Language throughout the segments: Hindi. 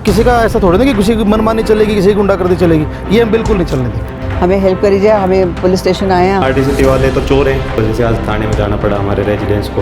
किसी का ऐसा थोड़ी ना कि किसी की मनमानी चलेगी, किसी की गुंडागर्दी चलेगी, ये हम बिल्कुल नहीं चलने देंगे। हमें हेल्प करी जाए, हमें पुलिस स्टेशन आए हैं। आरटी सिटी वाले तो चोर हैं, वजह से आज थाने में जाना पड़ा हमारे रेजिडेंट्स को।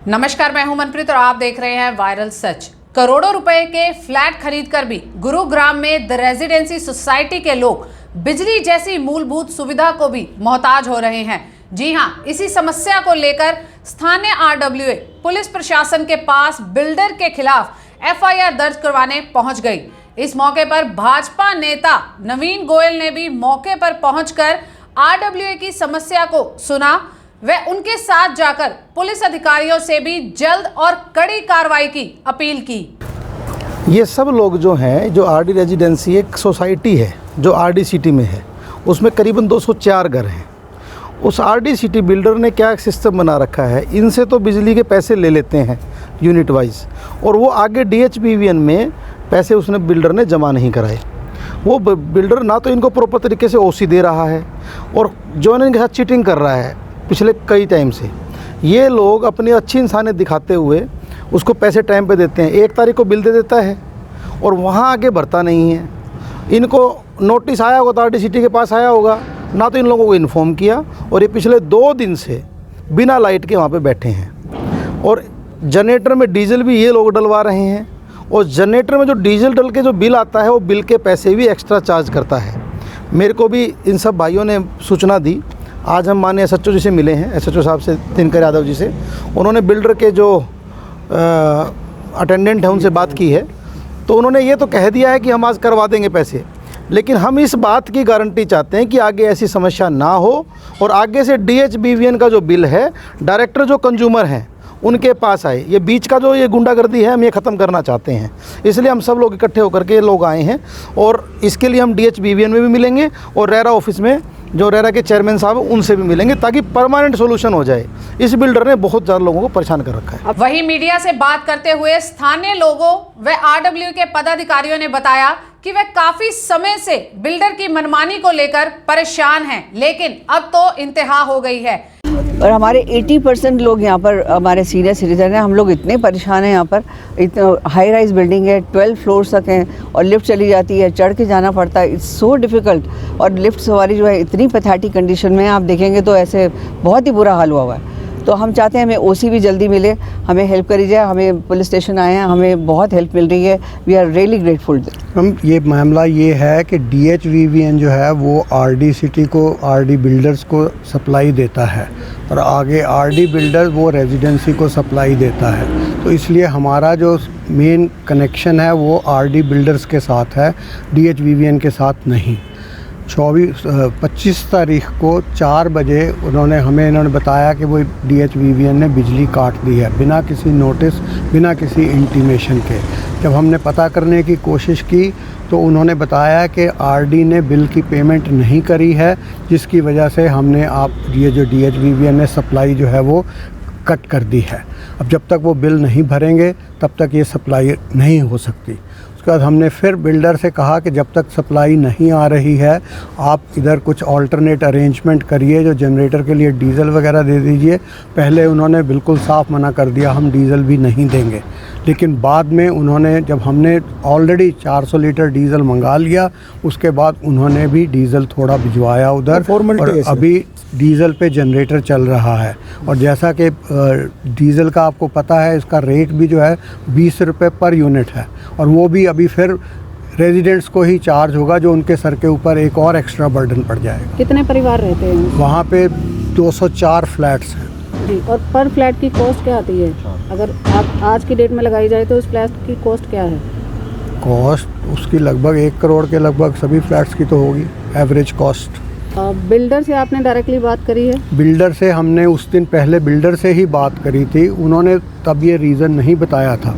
नमस्कार, मैं हूं मनप्रीत और आप देख रहे हैं वायरल सच। करोड़ों रुपए के फ्लैट खरीदकर भी गुरुग्राम में द रेजिडेंसी सोसाइटी के लोग बिजली जैसी मूलभूत सुविधा को भी मोहताज हो रहे हैं। जी हां, इसी समस्या को लेकर स्थानीय आरडब्ल्यूए पुलिस प्रशासन के पास बिल्डर के खिलाफ एफआईआर दर्ज करवाने पहुंच गई। इस मौके पर भाजपा नेता नवीन गोयल ने भी मौके पर पहुंचकर आरडब्ल्यूए की समस्या को सुना व उनके साथ जाकर पुलिस अधिकारियों से भी जल्द और कड़ी कार्रवाई की अपील की। ये सब लोग जो हैं, जो आरडी रेजिडेंसी एक सोसाइटी है जो आरडी सिटी में है, उसमें करीबन 204 घर हैं। उस आरडी सिटी बिल्डर ने क्या सिस्टम बना रखा है, इनसे तो बिजली के पैसे ले लेते हैं यूनिट वाइज, और वो आगे DHBVN में पैसे उसने बिल्डर ने जमा नहीं कराए। वो बिल्डर ना तो इनको प्रॉपर तरीके से OC दे रहा है और जो इनके साथ चीटिंग कर रहा है पिछले कई टाइम से। ये लोग अपनी अच्छी इंसानियत दिखाते हुए उसको पैसे टाइम पे देते हैं, 1 तारीख को बिल दे देता है और वहाँ आगे भरता नहीं है। इनको नोटिस आया होगा तो आरडी सिटी के पास आया होगा, ना तो इन लोगों को इन्फॉर्म किया, और ये पिछले 2 दिन से बिना लाइट के वहाँ पे बैठे हैं। और जनरेटर में डीजल भी ये लोग डलवा रहे हैं, और जनरेटर में जो डीजल डल के जो बिल आता है वो बिल के पैसे भी एक्स्ट्रा चार्ज करता है। मेरे को भी इन सब भाइयों ने सूचना दी। आज हम माननीय SHO जी से मिले हैं, SHO साहब से, दिनकर यादव जी से। उन्होंने बिल्डर के जो अटेंडेंट हैं उनसे बात की है, तो उन्होंने ये तो कह दिया है कि हम आज करवा देंगे पैसे, लेकिन हम इस बात की गारंटी चाहते हैं कि आगे ऐसी समस्या ना हो, और आगे से DHBVN का जो बिल है डायरेक्टर जो कंज्यूमर हैं उनके पास आए। ये बीच का जो ये गुंडागर्दी है हम ये ख़त्म करना चाहते हैं, इसलिए हम सब लोग इकट्ठे होकर के लोग आए हैं, और इसके लिए हम DHBVN में भी मिलेंगे और रेरा ऑफिस में जो रेरा के चेयरमैन साहब उनसे भी मिलेंगे, ताकि परमानेंट सोल्यूशन हो जाए। इस बिल्डर ने बहुत ज़्यादा लोगों को परेशान कर रखा है। वहीं मीडिया से बात करते हुए स्थानीय लोगों व आरडब्ल्यू के पदाधिकारियों ने बताया कि वे काफी समय से बिल्डर की मनमानी को लेकर परेशान हैं, लेकिन अब तो इंतहा हो गई है। और हमारे 80% लोग यहाँ पर हमारे सीनियर सिटीजन हैं। हम लोग इतने परेशान हैं, यहाँ पर इतना हाई राइज बिल्डिंग है, 12 फ्लोर्स तक हैं, और लिफ्ट चली जाती है, चढ़ के जाना पड़ता है। It's so difficult. और लिफ्ट सवारी जो है इतनी पैथेटिक कंडीशन में, आप देखेंगे तो ऐसे बहुत ही बुरा हाल हुआ है। तो हम चाहते हैं हमें OC भी जल्दी मिले, हमें हेल्प करी जाए। हमें पुलिस स्टेशन आए हैं, हमें बहुत हेल्प मिल रही है। We are really grateful. Ma'am, ये मामला ये है कि DHBVN जो है वो आरडी सिटी को, आरडी बिल्डर्स को सप्लाई देता है, और आगे आरडी बिल्डर वो रेजिडेंसी को सप्लाई देता है। तो इसलिए हमारा जो मेन कनेक्शन है वो आरडी बिल्डर्स के साथ है, DHBVN के साथ नहीं। 25 तारीख को 4 बजे इन्होंने बताया कि वो DHBVN ने बिजली काट दी है, बिना किसी नोटिस, बिना किसी इंटीमेशन के। जब हमने पता करने की कोशिश की तो उन्होंने बताया कि आरडी ने बिल की पेमेंट नहीं करी है, जिसकी वजह से हमने ये जो DHBVN ने सप्लाई जो है वो कट कर दी है। अब जब तक वो बिल नहीं भरेंगे तब तक ये सप्लाई नहीं हो सकती। उसके बाद हमने फिर बिल्डर से कहा कि जब तक सप्लाई नहीं आ रही है आप इधर कुछ ऑल्टरनेट अरेंजमेंट करिए, जो जनरेटर के लिए डीज़ल वगैरह दे दीजिए। पहले उन्होंने बिल्कुल साफ मना कर दिया, हम डीज़ल भी नहीं देंगे। लेकिन बाद में उन्होंने, जब हमने ऑलरेडी 400 लीटर डीज़ल मंगा लिया, उसके बाद उन्होंने भी डीज़ल थोड़ा भिजवाया उधर, और अभी डीज़ल पे जनरेटर चल रहा है। और जैसा कि डीज़ल का आपको पता है, इसका रेट भी जो है 20 रुपये पर यूनिट है, और वो भी अभी फिर रेजिडेंट्स को ही चार्ज होगा, जो उनके सर के ऊपर एक और एक्स्ट्रा बर्डन पड़ जाएगा। कितने परिवार रहते हैं वहाँ पे? 204 फ्लैट्स हैं जी। और पर फ्लैट की कॉस्ट क्या आती है? अगर आप आज की डेट में लगाई जाए तो उस फ्लैट की कॉस्ट क्या है? कॉस्ट उसकी लगभग 1 करोड़ के लगभग सभी फ्लैट्स की तो होगी, एवरेज कॉस्ट। बिल्डर से आपने डायरेक्टली बात करी है? बिल्डर से हमने उस दिन पहले बिल्डर से ही बात करी थी, उन्होंने तब ये रीज़न नहीं बताया था।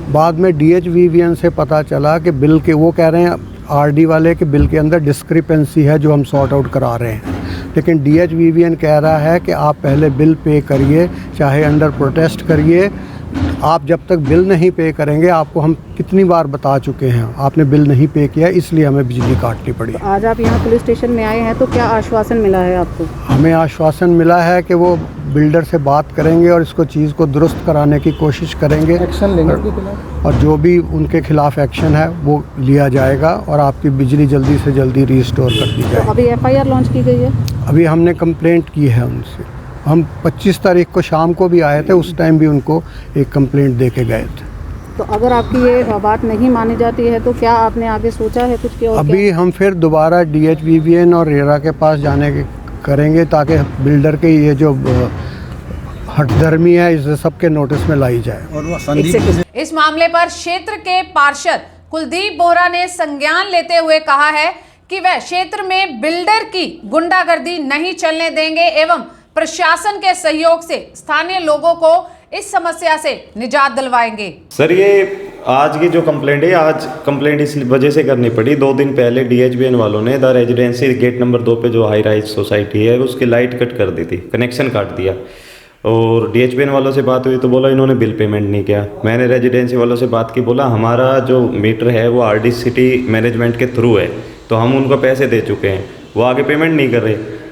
बाद में DHBVN से पता चला कि बिल के, वो कह रहे हैं आरडी वाले के बिल के अंदर डिस्क्रिपेंसी है जो हम सॉर्ट आउट करा रहे हैं, लेकिन DHBVN कह रहा है कि आप पहले बिल पे करिए, चाहे अंडर प्रोटेस्ट करिए, आप जब तक बिल नहीं पे करेंगे, आपको हम कितनी बार बता चुके हैं, आपने बिल नहीं पे किया इसलिए हमें बिजली काटनी पड़ी। आज आप यहाँ पुलिस स्टेशन में आए हैं तो क्या आश्वासन मिला है आपको? हमें आश्वासन मिला है कि वो बिल्डर से बात करेंगे और इसको चीज़ को दुरुस्त कराने की कोशिश करेंगे, एक्शन लेंगे उनके खिलाफ। और जो भी उनके खिलाफ एक्शन है वो लिया जाएगा और आपकी बिजली जल्दी से जल्दी रिस्टोर कर दी तो जाएगी। अभी FIR लॉन्च की गई है? अभी हमने कंप्लेंट की है उनसे। हम 25 तारीख को शाम को भी आए थे, उस टाइम भी उनको एक कंप्लेंट दे के गए थे। तो अगर आपकी ये बात नहीं मानी जाती है तो क्या आपने आगे सोचा है कुछ? और अभी हम फिर दोबारा DHVVN और रेरा के पास जाने के करेंगे ताकि बिल्डर के ये जो हठधर्मी है इसे सबके नोटिस में लाई जाए। इस मामले पर क्षेत्र के पार्षद कुलदीप बोहरा ने संज्ञान लेते हुए कहा है कि वह क्षेत्र में बिल्डर की गुंडागर्दी नहीं चलने देंगे एवं प्रशासन के सहयोग से स्थानीय लोगों को इस समस्या से निजात दिलवाएंगे। सर, ये आज की जो कंप्लेंट है, आज कंप्लेंट इस वजह से करनी पड़ी। 2 दिन पहले DHVN वालों ने द रेजिडेंसी गेट नंबर 2 पे जो हाई राइज सोसाइटी है उसकी लाइट कट कर दी थी, कनेक्शन काट दिया। और DHVN वालों से बात हुई तो बोला इन्होंने बिल पेमेंट नहीं किया। मैंने रेजिडेंसी वालों से बात की, बोला हमारा जो मीटर है वो RD सिटी मैनेजमेंट के थ्रू है, तो हम उनको पैसे दे चुके हैं, वो आगे पेमेंट नहीं कर रहे।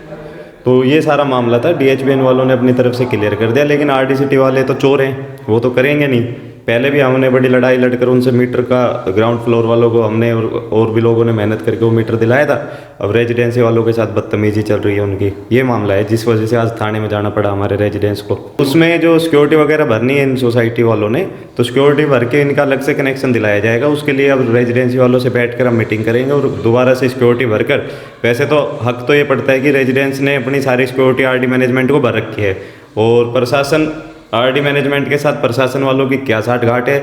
तो ये सारा मामला था, DHVN वालों ने अपनी तरफ से क्लियर कर दिया, लेकिन RD सिटी वाले तो चोर हैं, वो तो करेंगे नहीं। पहले भी हमने बड़ी लड़ाई लड़कर उनसे मीटर का ग्राउंड फ्लोर वालों को हमने और भी लोगों ने मेहनत करके वो मीटर दिलाया था। अब रेजिडेंसी वालों के साथ बदतमीजी चल रही है उनकी, ये मामला है जिस वजह से आज थाने में जाना पड़ा हमारे रेजिडेंस को। उसमें जो सिक्योरिटी वगैरह भरनी है इन सोसाइटी वालों ने, तो सिक्योरिटी भर के इनका अलग से कनेक्शन दिलाया जाएगा। उसके लिए अब रेजिडेंसी वालों से बैठ कर हम मीटिंग करेंगे और दोबारा से सिक्योरिटी भरकर, वैसे तो हक तो ये पड़ता है कि रेजिडेंस ने अपनी सारी सिक्योरिटी RD मैनेजमेंट को भर रखी है, और प्रशासन RD मैनेजमेंट के साथ प्रशासन वालों की क्या साठगांठ है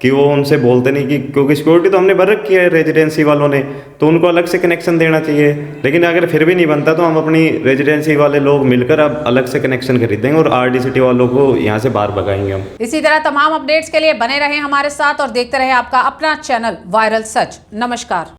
कि वो उनसे बोलते नहीं, कि क्योंकि सिक्योरिटी तो हमने भर रखी है रेजिडेंसी वालों ने, तो उनको अलग से कनेक्शन देना चाहिए। लेकिन अगर फिर भी नहीं बनता तो हम अपनी रेजिडेंसी वाले लोग मिलकर अब अलग से कनेक्शन खरीदेंगे और RD सिटी वालों को यहाँ से बाहर भगाएंगे हम। इसी तरह तमाम अपडेट्स के लिए बने रहें हमारे साथ और देखते रहें आपका अपना चैनल वायरल सच। नमस्कार।